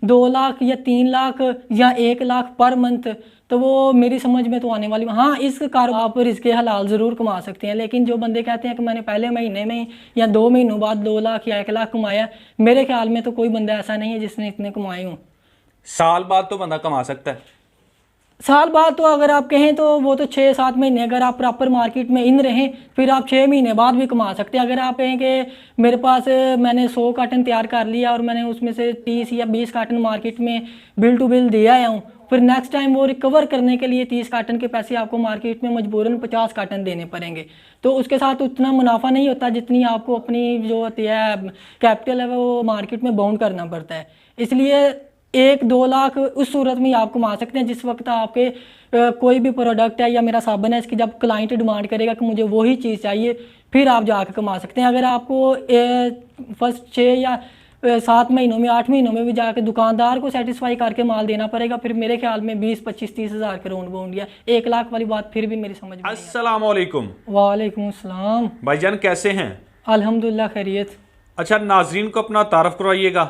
2 लाख या 3 लाख या 1 lakh per month, तो वो मेरी समझ में तो आने वाली। हाँ, इस कारोबार पर इसके हलाल ज़रूर कमा सकते हैं, लेकिन जो बंदे कहते हैं कि मैंने पहले महीने में या 2 महीनों बाद 2 लाख या 1 लाख कमाया, मेरे ख्याल में तो कोई बंदा ऐसा नहीं है जिसने इतने कमाए हों। साल बाद तो बंदा कमा सकता है। साल बाद तो अगर आप कहें तो वो तो 6-7 महीने, अगर आप प्रॉपर मार्केट में इन रहें फिर आप 6 महीने बाद भी कमा सकते हैं। अगर आप कहें कि मेरे पास मैंने 100 कार्टन तैयार कर लिया और मैंने उसमें से 30 या 20 कार्टन मार्केट में बिल टू बिल दे आया हूँ, फिर नेक्स्ट टाइम वो रिकवर करने के लिए 30 कार्टन के पैसे आपको मार्केट में मजबूरन 50 कार्टन देने पड़ेंगे, तो उसके साथ उतना मुनाफा नहीं होता जितनी आपको अपनी जो होती है कैपिटल है वो मार्केट में बाउंड करना पड़ता है। इसलिए 1-2 लाख उस सूरत में आप कमा सकते हैं जिस वक्त आपके कोई भी प्रोडक्ट है या मेरा साबन है, इसकी जब क्लाइंट डिमांड करेगा कि मुझे वही चीज़ चाहिए, फिर आप जाकर कमा सकते हैं। अगर आपको फर्स्ट 6 या 7 महीनों में 8 महीनों में भी जाकर दुकानदार को सेटिस्फाई करके माल देना पड़ेगा, फिर मेरे ख्याल में 20-25-30 हज़ार के राउंड बाउंड या 1 लाख वाली बात फिर भी मेरी समझ में। अस्सलाम वालेकुम। वालेकुम अस्सलाम। भाईजान कैसे हैं? अल्हम्दुलिल्लाह खैरियत। अच्छा, नाजरीन को अपना तारफ करवाइएगा।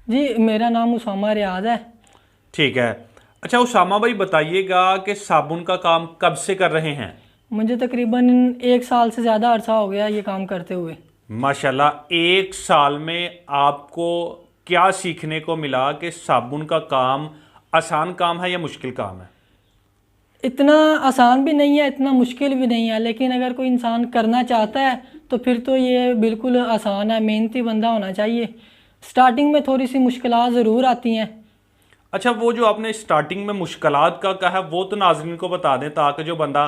जी, मेरा नाम उसामा रियाज है। ठीक है। अच्छा उसामा भाई, बताइएगा कि साबुन का काम कब से कर रहे हैं? मुझे तकरीबन 1 साल से ज़्यादा अरसा हो गया ये काम करते हुए। माशाल्लाह, 1 साल में आपको क्या सीखने को मिला कि साबुन का काम आसान काम है या मुश्किल काम है? इतना आसान भी नहीं है, इतना मुश्किल भी नहीं है, लेकिन अगर कोई इंसान करना चाहता है तो फिर तो ये बिल्कुल आसान है। मेहनती बंदा होना चाहिए। स्टार्टिंग में थोड़ी सी मुश्किलात ज़रूर आती हैं। अच्छा, वो जो आपने स्टार्टिंग में मुश्किलात का कहा वो तो नाजरीन को बता दें ताकि जो बंदा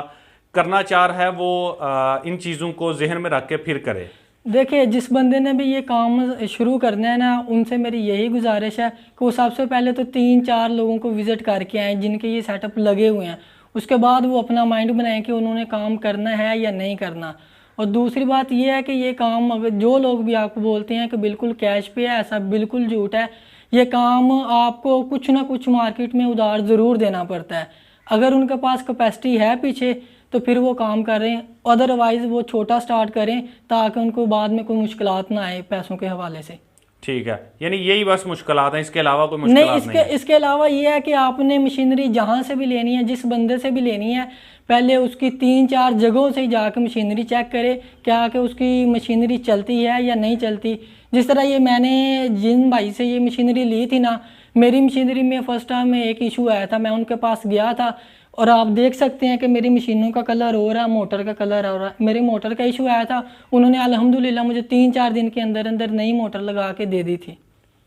करना चाह रहा है वो इन चीज़ों को जहन में रख के फिर करे। देखिए, जिस बंदे ने भी ये काम शुरू करना है ना, उनसे मेरी यही गुजारिश है कि वो सबसे पहले तो 3-4 लोगों को विज़िट करके आएँ जिनके ये सेटअप लगे हुए हैं। उसके बाद वो अपना माइंड बनाएं कि उन्होंने काम करना है या नहीं करना। और दूसरी बात ये है कि ये काम, अगर जो लोग भी आपको बोलते हैं कि बिल्कुल कैश पे है, ऐसा बिल्कुल झूठ है। ये काम आपको कुछ ना कुछ मार्केट में उधार ज़रूर देना पड़ता है। अगर उनके पास कैपेसिटी है पीछे तो फिर वो काम करें, अदरवाइज़ वो छोटा स्टार्ट करें ताकि उनको बाद में कोई मुश्किलात ना आए पैसों के हवाले से। ठीक है, यानी यही बस मुश्किलात हैं, इसके अलावा कोई नहीं, मुश्किलात नहीं है। इसके अलावा ये है कि आपने मशीनरी जहाँ से भी लेनी है, जिस बंदे से भी लेनी है, पहले उसकी 3-4 जगहों से जाकर मशीनरी चेक करे क्या कि उसकी मशीनरी चलती है या नहीं चलती। जिस तरह ये मैंने जिन भाई से ये मशीनरी ली थी ना, मेरी मशीनरी में फ़र्स्ट टाइम में एक इशू आया था। मैं उनके पास गया था और आप देख सकते हैं कि मेरी मशीनों का कलर हो रहा है, मोटर का कलर हो रहा है। मेरे मोटर का इशू आया था, उन्होंने अल्हम्दुलिल्लाह मुझे 3-4 दिन के अंदर अंदर नई मोटर लगा के दे दी थी।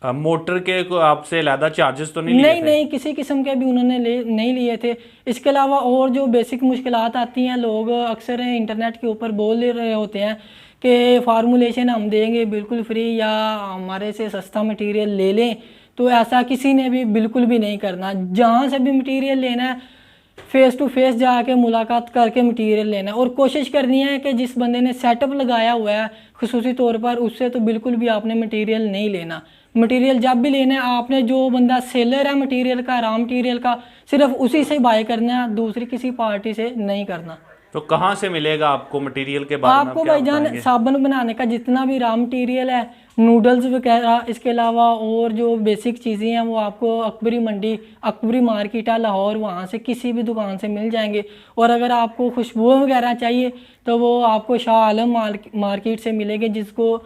मोटर के को आपसे ज़्यादा चार्जेस तो नहीं लिए थे? नहीं, किसी किस्म के भी उन्होंने नहीं लिए थे। इसके अलावा और जो बेसिक मुश्किलात आती हैं, लोग अक्सर इंटरनेट के ऊपर बोल रहे होते हैं कि फार्मूलेशन हम देंगे बिल्कुल फ्री या हमारे से सस्ता मटेरियल ले लें, तो ऐसा किसी ने भी बिल्कुल भी नहीं करना। जहाँ से भी मटेरियल लेना है फेस टू फेस जाके मुलाकात करके मटेरियल लेना है, और कोशिश करनी है कि जिस बंदे ने सेटअप लगाया हुआ है खुसूसी तौर पर, उससे तो बिल्कुल भी आपने मटेरियल नहीं लेना। मटेरियल जब भी लेना है आपने, जो बंदा सेलर है मटेरियल का, रॉ मटेरियल का, सिर्फ उसी से बाय करना है, दूसरी किसी पार्टी से नहीं करना। तो कहाँ से मिलेगा आपको मटेरियल के बारे में आपको आप क्या भाईजान बताएंगे? साबुन बनाने का जितना भी रॉ मटेरियल है, नूडल्स वगैरह, इसके अलावा और जो बेसिक चीज़ें हैं वो आपको अकबरी मंडी, अकबरी मार्केट है लाहौर, वहाँ से किसी भी दुकान से मिल जाएंगे। और अगर आपको खुशबू वगैरह चाहिए तो वो आपको शाह आलम मार्केट से मिलेंगे, जिसको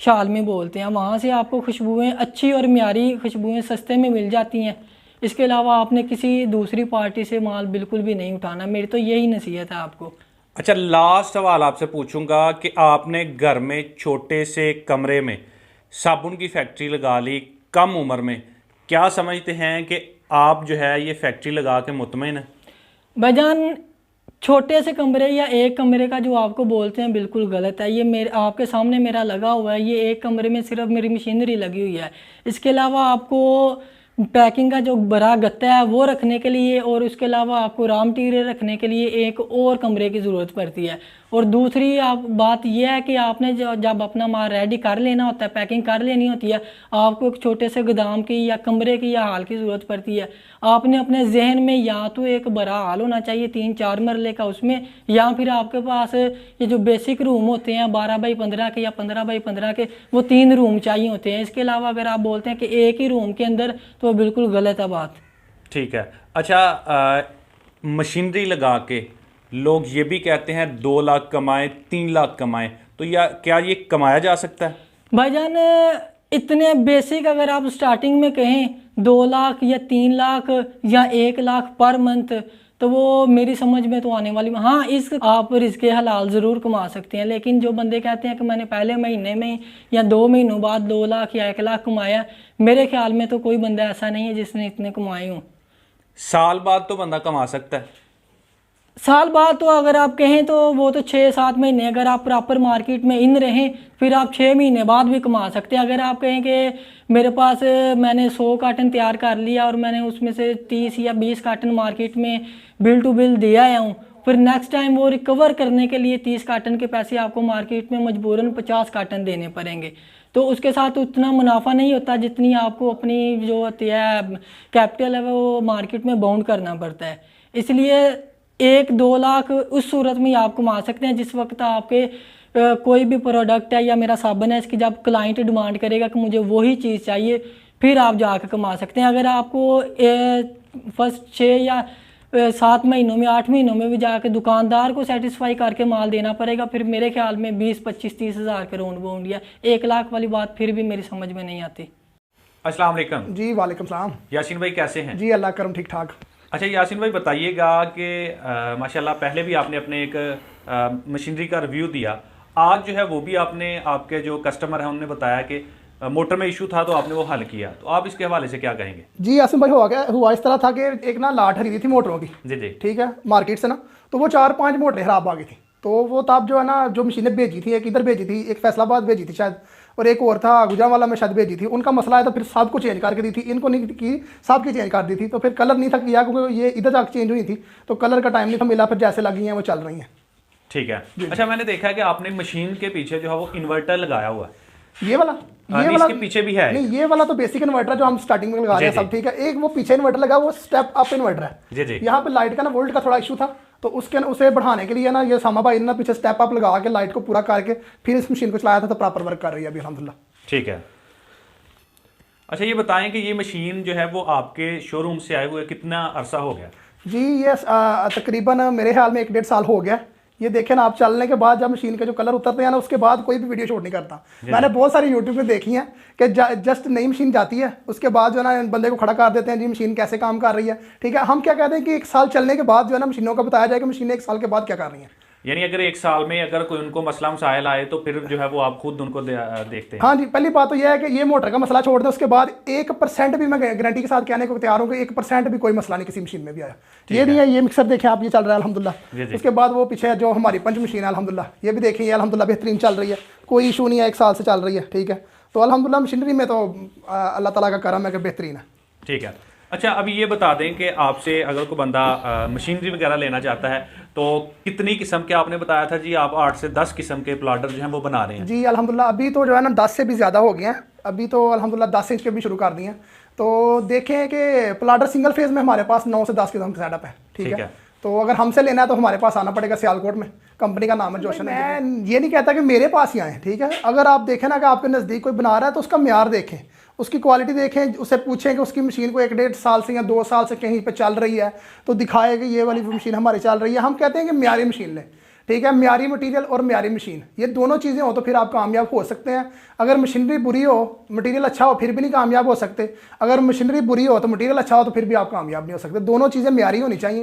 शाल में बोलते हैं। वहाँ से आपको खुशबुएँ अच्छी और म्यारी खुशबुएँ सस्ते में मिल जाती हैं। इसके अलावा आपने किसी दूसरी पार्टी से माल बिल्कुल भी नहीं उठाना। मेरी तो यही नसीहत है आपको। अच्छा, लास्ट सवाल आपसे पूछूंगा कि आपने घर में छोटे से कमरे में साबुन की फैक्ट्री लगा ली कम उम्र में, क्या समझते हैं कि आप जो है ये फैक्ट्री लगा के मुतमईन हैं? भाईजान, छोटे से कमरे या एक कमरे का जो आपको बोलते हैं बिल्कुल गलत है। ये मेरे आपके सामने मेरा लगा हुआ है, ये एक कमरे में सिर्फ मेरी मशीनरी लगी हुई है। इसके अलावा आपको पैकिंग का जो बड़ा गत्ता है वो रखने के लिए, और उसके अलावा आपको रॉ मटीरियल रखने के लिए एक और कमरे की ज़रूरत पड़ती है। और दूसरी आप बात यह है कि आपने जब अपना माल रेडी कर लेना होता है, पैकिंग कर लेनी होती है, आपको एक छोटे से गोदाम की या कमरे की या हाल की ज़रूरत पड़ती है। आपने अपने जहन में या तो एक बड़ा हाल होना चाहिए 3-4 मरले का उसमें, या फिर आपके पास ये जो बेसिक रूम होते हैं 12x15 के या 15x15 के, वो 3 रूम चाहिए होते हैं। इसके अलावा अगर आप बोलते हैं कि एक ही रूम के अंदर, तो बिल्कुल गलत है बात। ठीक है। अच्छा, मशीनरी लगा के लोग ये भी कहते हैं 2 लाख कमाएं, 3 लाख कमाएं, तो क्या ये कमाया जा सकता है? भाईजान इतने बेसिक अगर आप स्टार्टिंग में कहें 2 लाख या 3 लाख या 1 लाख पर मंथ, तो वो मेरी समझ में तो आने वाली, हाँ इस आप रिज़्क़े हलाल ज़रूर कमा सकते हैं। लेकिन जो बंदे कहते हैं कि मैंने पहले महीने में या 2 महीनों बाद 2 लाख या 1 लाख कमाया, मेरे ख्याल में तो कोई बंदा ऐसा नहीं है जिसने इतने कमाए हों। साल बाद तो बंदा कमा सकता है। साल बाद तो अगर आप कहें तो वो तो 6-7 महीने, अगर आप प्रॉपर मार्केट में इन रहें, फिर आप 6 महीने बाद भी कमा सकते हैं। अगर आप कहें कि मेरे पास मैंने 100 कार्टन तैयार कर लिया और मैंने उसमें से 30 या 20 कार्टन मार्केट में बिल टू बिल दिया आया हूँ, फिर नेक्स्ट टाइम वो रिकवर करने के लिए 30 कार्टन के पैसे आपको मार्केट में मजबूरन 50 कार्टन देने पड़ेंगे, तो उसके साथ उतना मुनाफा नहीं होता जितनी आपको अपनी जो होती है कैपिटल है वो मार्केट में बाउंड करना पड़ता है। इसलिए 1-2 लाख उस सूरत में आप कमा सकते हैं जिस वक्त आपके कोई भी प्रोडक्ट है या मेरा साबन है, इसकी जब क्लाइंट डिमांड करेगा कि मुझे वही चीज़ चाहिए, फिर आप जाकर कमा सकते हैं। अगर आपको फर्स्ट 6 या 7 महीनों में 8 महीनों में भी जाकर दुकानदार को सेटिस्फाई करके माल देना पड़ेगा, फिर मेरे ख्याल में 20-25-30 हज़ार के राउंड बाउंड या 1 लाख वाली बात फिर भी मेरी समझ में नहीं आती। अस्सलाम वालेकुम जी। वालेकुम सलाम। यासीन भाई कैसे हैं? जी अल्लाह करम ठीक ठाक। अच्छा यासीन भाई बताइएगा कि माशाल्लाह पहले भी आपने अपने एक मशीनरी का रिव्यू दिया, आज जो है वो भी आपने आपके जो कस्टमर हैं उन्होंने बताया कि मोटर में इशू था तो आपने वो हल किया, तो आप इसके हवाले से क्या कहेंगे? जी यासिन भाई हुआ इस तरह था कि एक ना लाट खरीदी थी मोटरों की। जी जी। ठीक है, मार्केट से ना, तो वो 4-5 मोटरें खराब आ गई थी। तो वो तब जो है ना जो मशीनें भेजी थी, एक इधर भेजी थी, एक फैसलाबाद भेजी थी शायद, और एक और था गुजरांवाला में शायद भेजी थी। उनका मसला है तो फिर सबको चेंज करके दी थी, इनको नहीं की, सबकी चेंज कर दी थी। तो फिर कलर नहीं था किया क्योंकि ये इधर जाकर चेंज हुई थी, तो कलर का टाइम नहीं था मिला, फिर जैसे लगी हैं वो चल रही हैं। ठीक है। अच्छा मैंने देखा है कि आपने मशीन के पीछे जो है वो इन्वर्टर लगाया हुआ है, ये वाला इसके पीछे भी है? नहीं, ये वाला तो बेसिक इन्वर्टर जो हम स्टार्टिंग में लगा रहे हैं सब ठीक है। एक वो पीछे इन्वर्टर लगा, वो स्टेप अप इन्वर्टर है। जी जी। यहाँ पे लाइट का ना वोल्ट का थोड़ा इशू था, तो उसे बढ़ाने के लिए ना ये सामा भाई ने पीछे स्टेप अप लगा के लाइट को पूरा करके फिर इस मशीन को चलाया था, तो प्रॉपर वर्क कर रही है अभी अल्हम्दुलिल्लाह। ठीक है। अच्छा ये बताएं कि ये मशीन जो है वो आपके शोरूम से आए हुए कितना अरसा हो गया? जी ये तकरीबन मेरे ख्याल में 1-1.5 साल हो गया। ये देखें ना आप, चलने के बाद जब मशीन के जो कलर उतरते हैं ना, उसके बाद कोई भी वीडियो शूट नहीं करता। मैंने बहुत सारी यूट्यूब में देखी हैं कि जस्ट नई मशीन जाती है, उसके बाद जो है ना बंदे को खड़ा कर देते हैं, जी मशीन कैसे काम कर रही है। ठीक है, हम क्या कहते हैं कि 1 साल चलने के बाद जो है ना मशीनों का बताया जाए कि मशीनें 1 साल के बाद क्या कर रही हैं। यानी अगर 1 साल में अगर कोई उनको मसला मसाइल आए तो फिर जो है वो आप खुद उनको देखते हैं? हाँ जी, पहली बात तो यह है कि ये मोटर का मसला छोड़ दें, उसके बाद 1% भी मैं गारंटी के साथ कहने को तैयार हूँ कि 1% भी कोई मसला नहीं किसी मशीन में भी आया। ये नहीं है, ये मिक्सर देखें आप, ये चल रहा है अल्हम्दुलिल्लाह। उसके बाद वो पीछे जो हमारी पंच मशीन है अल्हम्दुलिल्लाह, ये भी देखें, ये अल्हम्दुलिल्लाह बेहतरीन चल रही है, कोई इशू नहीं है, 1 साल से चल रही है। ठीक है, तो अल्हम्दुलिल्लाह मशीनरी में तो अल्लाह ताला का करम है कि बेहतरीन है। ठीक है। अच्छा अभी ये बता दें कि आपसे अगर कोई बंदा मशीनरी वगैरह लेना चाहता है तो कितनी किस्म के, आपने बताया था जी आप 8 से 10 किस्म के प्लाटर जो हैं वो बना रहे हैं? जी अल्हम्दुलिल्लाह अभी तो जो है ना 10 से भी ज़्यादा हो गए हैं, अभी तो अल्हम्दुलिल्लाह 10 इंच के भी शुरू कर दिए हैं। तो देखें कि प्लाटर सिंगल फेज में हमारे पास 9 से 10 किस्म का सेटअप है। ठीक है, तो अगर हमसे लेना है तो हमारे पास आना पड़ेगा, सियालकोट में, कंपनी का नाम है जोशन। मैं ये नहीं कहता कि मेरे पास ही आए, ठीक है, अगर आप देखें ना कि आपके नज़दीक कोई बना रहा है तो उसका म्यार देखें, उसकी क्वालिटी देखें, उससे पूछें कि उसकी मशीन को 1-1.5 साल से या 2 साल से कहीं पे चल रही है, तो दिखाए कि ये वाली मशीन हमारी चल रही है। हम कहते हैं कि म्यारी मशीन लें। ठीक है, म्यारी मटीरियल और म्यारी मशीन, ये दोनों चीज़ें हो तो फिर आप कामयाब हो सकते हैं। अगर मशीनरी बुरी हो, मटीरियल अच्छा हो, फिर भी नहीं कामयाब हो सकते। अगर मशीनरी बुरी हो तो मटीरियल अच्छा हो तो फिर भी आप कामयाब नहीं हो सकते। दोनों चीज़ें म्यारी होनी चाहिए।